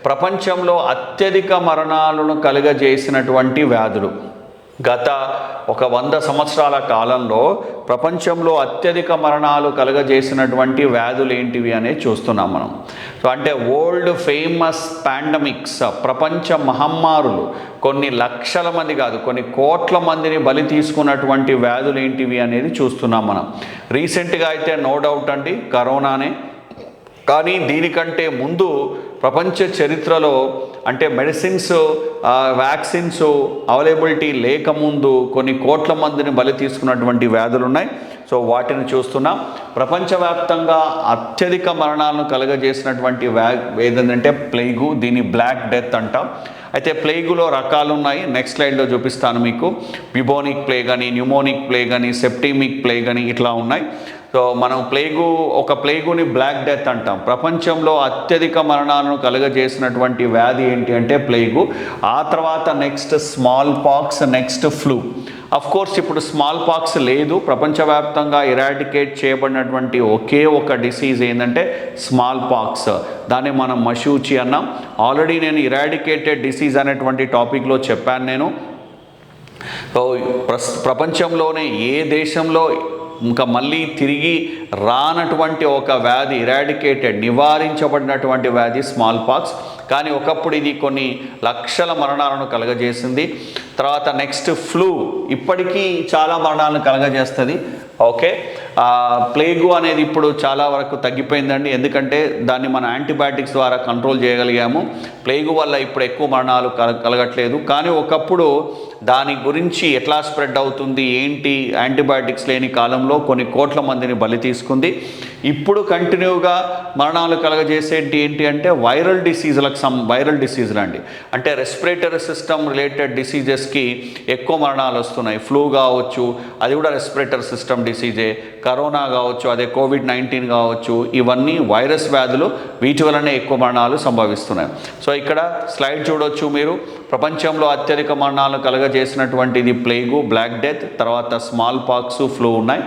ప్రపంచంలో అత్యధిక మరణాలను కలుగజేసినటువంటి వ్యాధులు. గత 100 సంవత్సరాల కాలంలో ప్రపంచంలో అత్యధిక మరణాలు కలుగజేసినటువంటి వ్యాధులు ఏంటివి అనేది చూస్తున్నాం మనం. సో అంటే వరల్డ్ ఫేమస్ పాండమిక్స్, ప్రపంచ మహమ్మారులు, కొన్ని లక్షల మంది కాదు కొన్ని కోట్ల మందిని బలి తీసుకున్నటువంటి వ్యాధులు ఏంటివి అనేది చూస్తున్నాం మనం. రీసెంట్గా అయితే నో డౌట్ అండి కరోనానే. కానీ దీనికంటే ముందు ప్రపంచ చరిత్రలో అంటే మెడిసిన్స్, వ్యాక్సిన్స్ అవైలబిలిటీ లేకముందు కొన్ని కోట్ల మందిని బలి తీసుకున్నటువంటి వ్యాధులు ఉన్నాయి. సో వాటిని చూస్తున్నాం. ప్రపంచవ్యాప్తంగా అత్యధిక మరణాలను కలుగజేసినటువంటి ఏదంటే ప్లేగు, దీన్ని బ్లాక్ డెత్ అంటాం. అయితే ప్లేగులో రకాలు ఉన్నాయి, నెక్స్ట్ స్లైడ్లో చూపిస్తాను మీకు. బ్యూబోనిక్ ప్లేగ్ అని, న్యూమోనిక్ ప్లేగ్ అని, సెప్టిమిక్ ప్లేగ్ అని ఇట్లా ఉన్నాయి. సో మనం ప్లేగుని బ్లాక్ డెత్ అంటాం. ప్రపంచంలో అత్యధిక మరణాలను కలుగజేసినటువంటి వ్యాధి ఏంటి అంటే ప్లేగు. ఆ తర్వాత next small pox, next flu. Of course ఇప్పుడు స్మాల్ పాక్స్ లేదు, ప్రపంచవ్యాప్తంగా ఇరాడికేట్ చేయబడినటువంటి ఒకే ఒక డిసీజ్ ఏంటంటే స్మాల్ పాక్స్. దాన్ని మనం మశూచి అన్నాం. ఆల్రెడీ నేను ఇరాడికేటెడ్ డిసీజ్ అనేటువంటి టాపిక్లో చెప్పాను నేను. సో ప్రపంచంలోనే ఏ దేశంలో ఇంకా మళ్ళీ తిరిగి రానటువంటి ఒక వ్యాధి, ఇరాడికేటెడ్ నివారించబడినటువంటి వ్యాధి స్మాల్ పాక్స్. కానీ ఒకప్పుడు ఇది కొన్ని లక్షల మరణాలను కలుగజేసింది. తర్వాత నెక్స్ట్ ఫ్లూ, ఇప్పటికీ చాలా మరణాలను కలుగజేస్తుంది. ఓకే, ప్లేగు అనేది ఇప్పుడు చాలా వరకు తగ్గిపోయిందండి, ఎందుకంటే దాన్ని మన యాంటీబయాటిక్స్ ద్వారా కంట్రోల్ చేయగలిగాము. ప్లేగు వల్ల ఇప్పుడు ఎక్కువ మరణాలు కలగట్లేదు. కానీ ఒకప్పుడు దాని గురించి ఎట్లా స్ప్రెడ్ అవుతుంది ఏంటి, యాంటీబయాటిక్స్ లేని కాలంలో కొన్ని కోట్ల మందిని బలి తీసుకుంది. ఇప్పుడు కంటిన్యూగా మరణాలు కలగజేసేటి ఏంటి అంటే వైరల్ డిసీజులు అండి. అంటే రెస్పిరేటరీ సిస్టమ్ రిలేటెడ్ డిసీజెస్కి ఎక్కువ మరణాలు వస్తున్నాయి. ఫ్లూ కావచ్చు, అది కూడా రెస్పిరేటరీ సిస్టమ్ డిసీజే. కరోనా కావచ్చు, అదే కోవిడ్-19 కావచ్చు, ఇవన్నీ వైరస్ వ్యాధులు. వీటి వలనే ఎక్కువ మరణాలు సంభవిస్తున్నాయి. సో ఇక్కడ స్లైడ్ చూడొచ్చు మీరు. ప్రపంచంలో అత్యధిక మరణాలను కలుగజేసినటువంటిది ప్లేగు, బ్లాక్ డెత్, తర్వాత స్మాల్ పాక్స్, ఫ్లూ ఉన్నాయి.